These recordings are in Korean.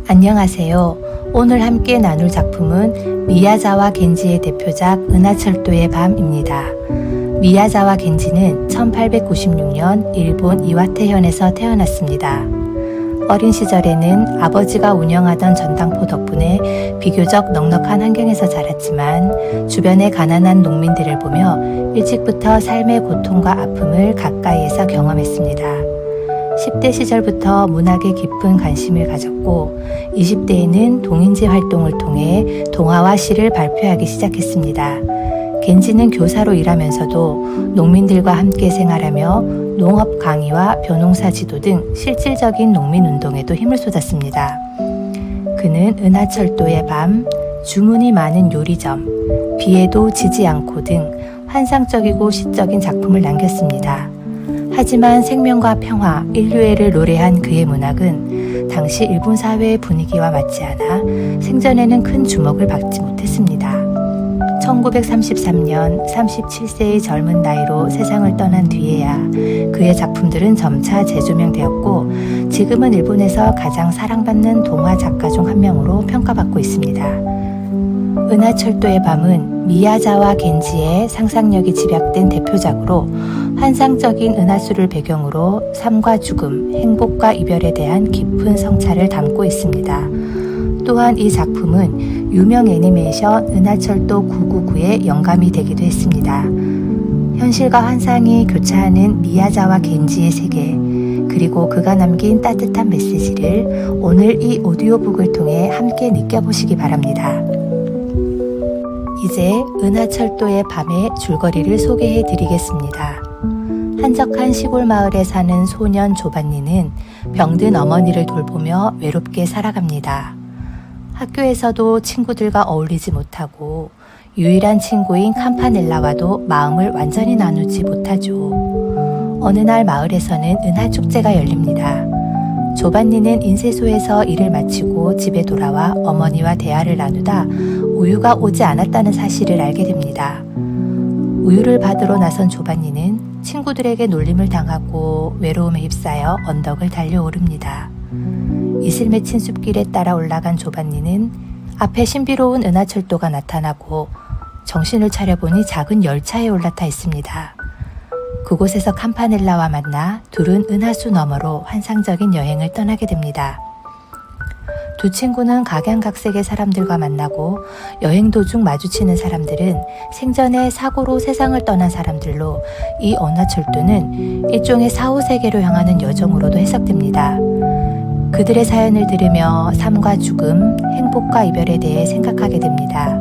안녕하세요. 오늘 함께 나눌 작품은 미야자와 겐지의 대표작 은하철도의 밤입니다. 미야자와 겐지는 1896년 일본 이와테현에서 태어났습니다. 어린 시절에는 아버지가 운영하던 전당포 덕분에 비교적 넉넉한 환경에서 자랐지만 주변의 가난한 농민들을 보며 일찍부터 삶의 고통과 아픔을 가까이에서 경험했습니다. 10대 시절부터 문학에 깊은 관심을 가졌고 20대에는 동인지 활동을 통해 동화와 시를 발표하기 시작했습니다. 겐지는 교사로 일하면서도 농민들과 함께 생활하며 농업 강의와 벼농사 지도 등 실질적인 농민운동에도 힘을 쏟았습니다. 그는 은하철도의 밤, 주문이 많은 요리점, 비에도 지지 않고 등 환상적이고 시적인 작품을 남겼습니다. 하지만 생명과 평화, 인류애를 노래한 그의 문학은 당시 일본 사회의 분위기와 맞지 않아 생전에는 큰 주목을 받지 못했습니다. 1933년 37세의 젊은 나이로 세상을 떠난 뒤에야 그의 작품들은 점차 재조명되었고 지금은 일본에서 가장 사랑받는 동화 작가 중 한 명으로 평가받고 있습니다. 은하철도의 밤은 미야자와 겐지의 상상력이 집약된 대표작으로 환상적인 은하수를 배경으로 삶과 죽음, 행복과 이별에 대한 깊은 성찰을 담고 있습니다. 또한 이 작품은 유명 애니메이션 은하철도 999의 영감이 되기도 했습니다. 현실과 환상이 교차하는 미야자와 겐지의 세계, 그리고 그가 남긴 따뜻한 메시지를 오늘 이 오디오북을 통해 함께 느껴보시기 바랍니다. 이제 은하철도의 밤의 줄거리를 소개해 드리겠습니다. 한적한 시골 마을에 사는 소년 조반니는 병든 어머니를 돌보며 외롭게 살아갑니다. 학교에서도 친구들과 어울리지 못하고 유일한 친구인 캄파넬라와도 마음을 완전히 나누지 못하죠. 어느 날 마을에서는 은하축제가 열립니다. 조반니는 인쇄소에서 일을 마치고 집에 돌아와 어머니와 대화를 나누다 우유가 오지 않았다는 사실을 알게 됩니다. 우유를 받으러 나선 조반니는 친구들에게 놀림을 당하고 외로움에 휩싸여 언덕을 달려오릅니다. 이슬 맺힌 숲길에 따라 올라간 조반니는 앞에 신비로운 은하철도가 나타나고 정신을 차려보니 작은 열차에 올라타 있습니다. 그곳에서 캄파넬라와 만나 둘은 은하수 너머로 환상적인 여행을 떠나게 됩니다. 두 친구는 각양각색의 사람들과 만나고 여행 도중 마주치는 사람들은 생전에 사고로 세상을 떠난 사람들로 이 은하철도는 일종의 사후세계로 향하는 여정으로도 해석됩니다. 그들의 사연을 들으며 삶과 죽음, 행복과 이별에 대해 생각하게 됩니다.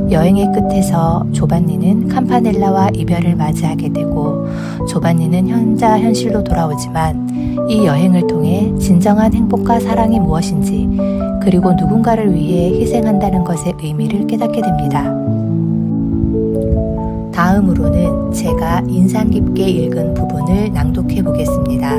여행의 끝에서 조반니는 캄파넬라와 이별을 맞이하게 되고 조반니는 현실로 돌아오지만 이 여행을 통해 진정한 행복과 사랑이 무엇인지 그리고 누군가를 위해 희생한다는 것의 의미를 깨닫게 됩니다. 다음으로는 제가 인상 깊게 읽은 부분을 낭독해 보겠습니다.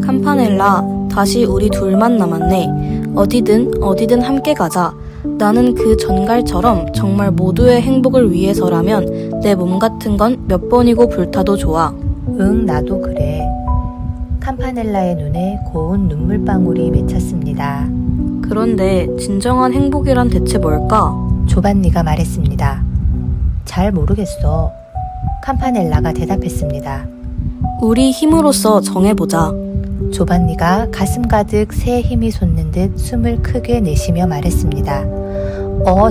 캄파넬라, 다시 우리 둘만 남았네. 어디든 함께 가자. 나는 그 전갈처럼 정말 모두의 행복을 위해서라면 내 몸 같은 건 몇 번이고 불타도 좋아. 응, 나도 그래. 캄파넬라의 눈에 고운 눈물방울이 맺혔습니다. 그런데 진정한 행복이란 대체 뭘까? 조반니가 말했습니다. 잘 모르겠어. 캄파넬라가 대답했습니다. 우리 힘으로써 정해보자. 조반니가 가슴 가득 새 힘이 솟는 듯 숨을 크게 내쉬며 말했습니다.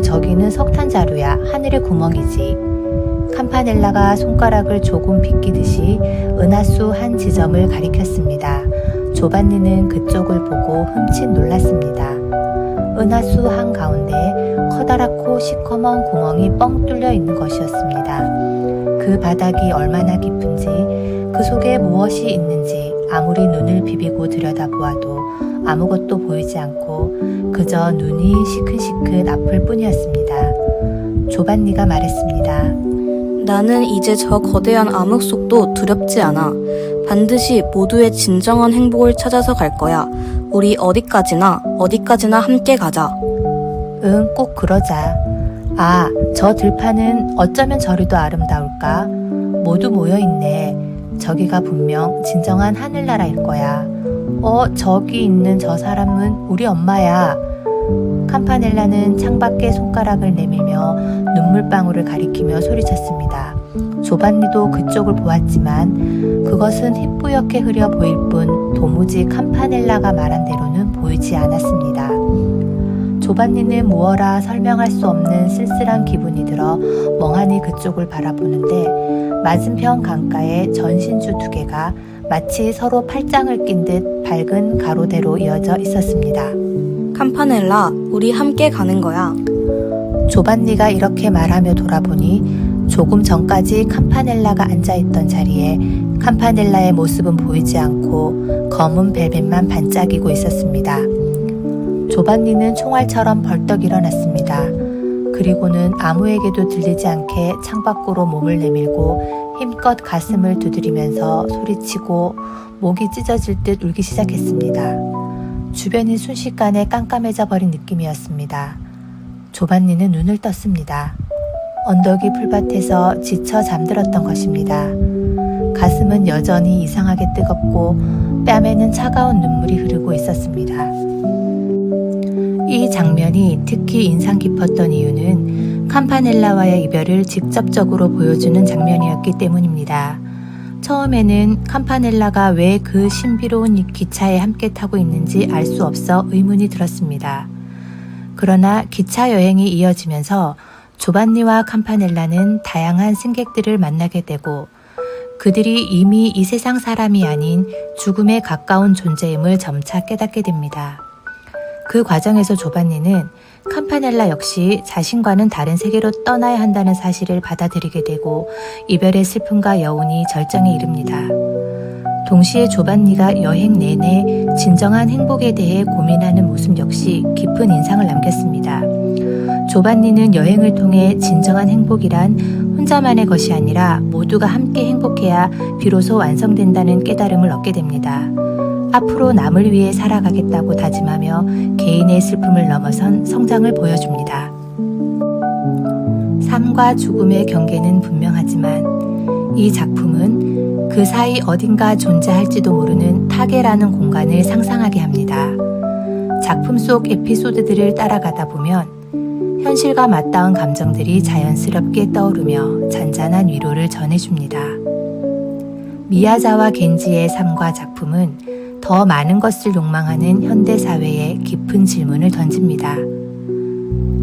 저기는 석탄자루야. 하늘의 구멍이지. 캄파넬라가 손가락을 조금 비끼듯이 은하수 한 지점을 가리켰습니다. 조반니는 그쪽을 보고 흠칫 놀랐습니다. 은하수 한가운데 커다랗고 시커먼 구멍이 뻥 뚫려 있는 것이었습니다. 그 바닥이 얼마나 깊은지 그 속에 무엇이 있는지 아무리 눈을 비비고 들여다보아도 아무것도 보이지 않고 그저 눈이 시큰시큰 아플 뿐이었습니다. 조반니가 말했습니다. 나는 이제 저 거대한 암흑 속도 두렵지 않아. 반드시 모두의 진정한 행복을 찾아서 갈 거야. 우리 어디까지나 함께 가자. 응, 꼭 그러자. 아, 저 들판은 어쩌면 저리도 아름다울까? 모두 모여있네. 저기가 분명 진정한 하늘나라일 거야. 저기 있는 저 사람은 우리 엄마야. 캄파넬라는 창밖에 손가락을 내밀며 눈물방울을 가리키며 소리쳤습니다. 조반니도 그쪽을 보았지만 그것은 희뿌옇게 흐려 보일 뿐 도무지 캄파넬라가 말한 대로는 보이지 않았습니다. 조반니는 무어라 설명할 수 없는 쓸쓸한 기분이 들어 멍하니 그쪽을 바라보는데 맞은편 강가에 전신주 2개가 마치 서로 팔짱을 낀 듯 밝은 가로대로 이어져 있었습니다. 캄파넬라, 우리 함께 가는 거야. 조반니가 이렇게 말하며 돌아보니 조금 전까지 캄파넬라가 앉아있던 자리에 캄파넬라의 모습은 보이지 않고 검은 벨벳만 반짝이고 있었습니다. 조반니는 총알처럼 벌떡 일어났습니다. 그리고는 아무에게도 들리지 않게 창밖으로 몸을 내밀고 힘껏 가슴을 두드리면서 소리치고 목이 찢어질 듯 울기 시작했습니다. 주변이 순식간에 깜깜해져 버린 느낌이었습니다. 조반니는 눈을 떴습니다. 언덕이 풀밭에서 지쳐 잠들었던 것입니다. 가슴은 여전히 이상하게 뜨겁고 뺨에는 차가운 눈물이 흐르고 있었습니다. 이 장면이 특히 인상 깊었던 이유는 캄파넬라와의 이별을 직접적으로 보여주는 장면이었기 때문입니다. 처음에는 캄파넬라가 왜 그 신비로운 기차에 함께 타고 있는지 알 수 없어 의문이 들었습니다. 그러나 기차 여행이 이어지면서 조반니와 캄파넬라는 다양한 승객들을 만나게 되고 그들이 이미 이 세상 사람이 아닌 죽음에 가까운 존재임을 점차 깨닫게 됩니다. 그 과정에서 조반니는 캄파넬라 역시 자신과는 다른 세계로 떠나야 한다는 사실을 받아들이게 되고 이별의 슬픔과 여운이 절정에 이릅니다. 동시에 조반니가 여행 내내 진정한 행복에 대해 고민하는 모습 역시 깊은 인상을 남겼습니다. 조반니는 여행을 통해 진정한 행복이란 혼자만의 것이 아니라 모두가 함께 행복해야 비로소 완성된다는 깨달음을 얻게 됩니다. 앞으로 남을 위해 살아가겠다고 다짐하며 개인의 슬픔을 넘어선 성장을 보여줍니다. 삶과 죽음의 경계는 분명하지만 이 작품은 그 사이 어딘가 존재할지도 모르는 타계라는 공간을 상상하게 합니다. 작품 속 에피소드들을 따라가다 보면 현실과 맞닿은 감정들이 자연스럽게 떠오르며 잔잔한 위로를 전해줍니다. 미야자와 겐지의 삶과 작품은 더 많은 것을 욕망하는 현대사회에 깊은 질문을 던집니다.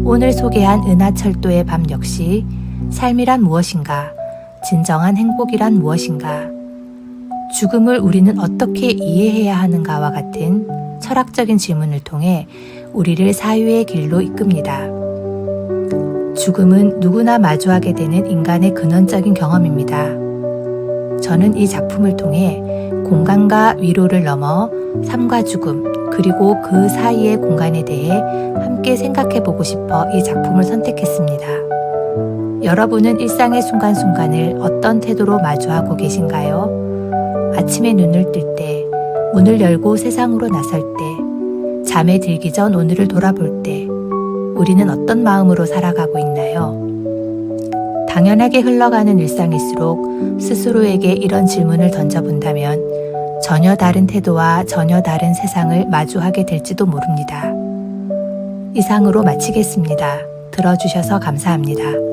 오늘 소개한 은하철도의 밤 역시 삶이란 무엇인가? 진정한 행복이란 무엇인가? 죽음을 우리는 어떻게 이해해야 하는가와 같은 철학적인 질문을 통해 우리를 사유의 길로 이끕니다. 죽음은 누구나 마주하게 되는 인간의 근원적인 경험입니다. 저는 이 작품을 통해 공간과 위로를 넘어 삶과 죽음, 그리고 그 사이의 공간에 대해 함께 생각해보고 싶어 이 작품을 선택했습니다. 여러분은 일상의 순간순간을 어떤 태도로 마주하고 계신가요? 아침에 눈을 뜰 때, 문을 열고 세상으로 나설 때, 잠에 들기 전 오늘을 돌아볼 때, 우리는 어떤 마음으로 살아가고 있나요? 당연하게 흘러가는 일상일수록 스스로에게 이런 질문을 던져본다면 전혀 다른 태도와 전혀 다른 세상을 마주하게 될지도 모릅니다. 이상으로 마치겠습니다. 들어주셔서 감사합니다.